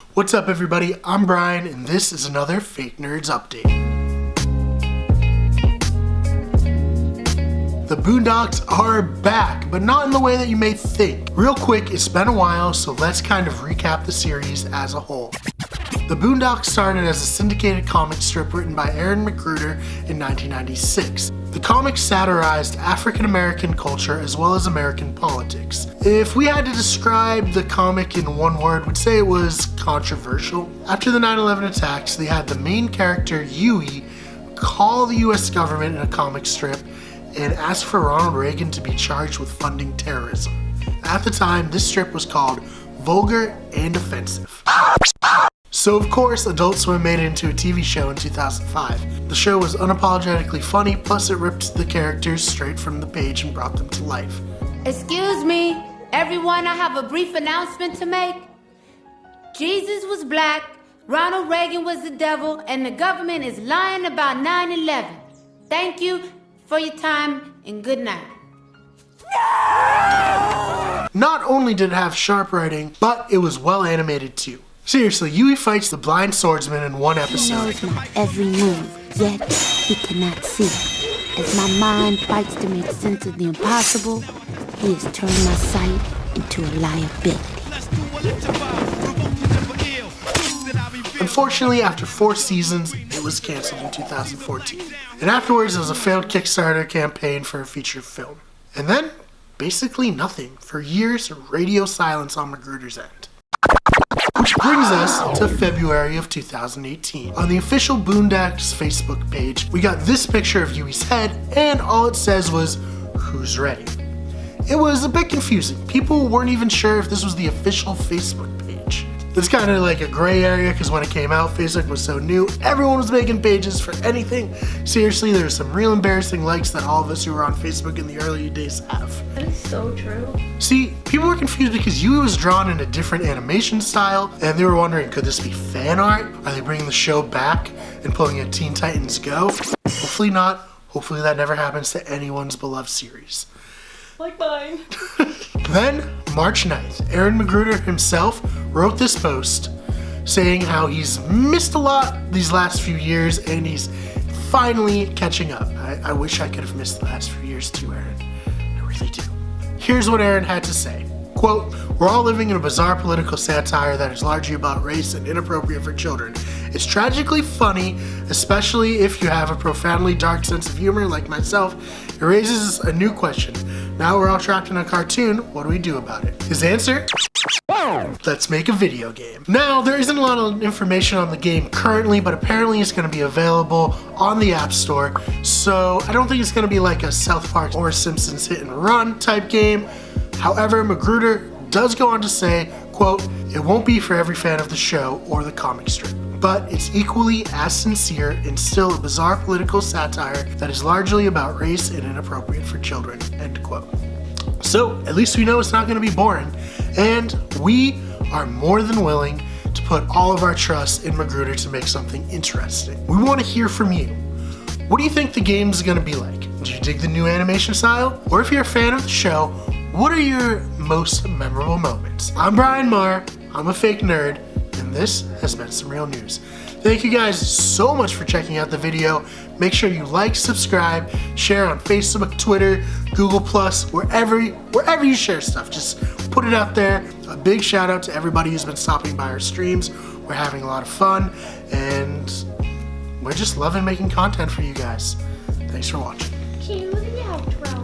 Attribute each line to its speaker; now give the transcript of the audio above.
Speaker 1: What's up everybody, I'm Brian and this is another Fake Nerds Update. The Boondocks are back, but not in the way that you may think. Real quick, it's been a while, so let's kind of recap the series as a whole. The Boondocks started as a syndicated comic strip written by Aaron McGruder in 1996. The comic satirized African American culture as well as American politics. If we had to describe the comic in one word, we'd say it was controversial. After the 9/11 attacks, they had the main character, Huey, call the US government in a comic strip and ask for Ronald Reagan to be charged with funding terrorism. At the time, this strip was called vulgar and offensive. So of course, Adult Swim made it into a TV show in 2005. The show was unapologetically funny, plus it ripped the characters straight from the page and brought them to life.
Speaker 2: Excuse me, everyone, I have a brief announcement to make. Jesus was black, Ronald Reagan was the devil, and the government is lying about 9/11. Thank you for your time and good night.
Speaker 1: Not only did it have sharp writing, but it was well animated too. Seriously, Huey fights the blind swordsman in one episode.
Speaker 3: He knows my every move, yet he cannot see. As my mind fights to make sense of the impossible, he has turned my sight into a liability.
Speaker 1: Unfortunately, after 4 seasons, it was canceled in 2014. And afterwards, it was a failed Kickstarter campaign for a feature film. And then, basically nothing. For years, radio silence on McGruder's end. Which brings us to February of 2018. On the official Boondocks Facebook page, we got this picture of Huey's head, and all it says was, "Who's ready?" It was a bit confusing. People weren't even sure if this was the official Facebook page. It's kind of like a gray area because when it came out, Facebook was so new, everyone was making pages for anything. Seriously, there's some real embarrassing likes that all of us who were on Facebook in the early days have.
Speaker 4: That is so true.
Speaker 1: See, people were confused because Huey was drawn in a different animation style, and they were wondering, could this be fan art? Are they bringing the show back and pulling a Teen Titans Go? Hopefully not. Hopefully that never happens to anyone's beloved series.
Speaker 4: Like mine.
Speaker 1: Then, March 9th, Aaron McGruder himself wrote this post saying how he's missed a lot these last few years and he's finally catching up. I wish I could have missed the last few years too, Aaron. I really do. Here's what Aaron had to say. Quote, "We're all living in a bizarre political satire that is largely about race and inappropriate for children. It's tragically funny, especially if you have a profoundly dark sense of humor like myself. It raises a new question. Now we're all trapped in a cartoon, what do we do about it?" His answer? Let's make a video game. Now, there isn't a lot of information on the game currently, but apparently it's going to be available on the App Store, so I don't think it's going to be like a South Park or Simpsons hit and run type game. However, McGruder does go on to say, quote, "It won't be for every fan of the show or the comic strip, but it's equally as sincere and still a bizarre political satire that is largely about race and inappropriate for children," end quote. So, at least we know it's not going to be boring, and we are more than willing to put all of our trust in McGruder to make something interesting. We want to hear from you. What do you think the game's going to be like? Do you dig the new animation style? Or if you're a fan of the show, what are your most memorable moments? I'm Brian Marr, I'm a fake nerd, and this has been Some Real News. Thank you guys so much for checking out the video. Make sure you like, subscribe, share on Facebook, Twitter, Google+, wherever you share stuff. Just put it out there. A big shout out to everybody who's been stopping by our streams. We're having a lot of fun, and we're just loving making content for you guys. Thanks for watching.
Speaker 4: Cue the outro.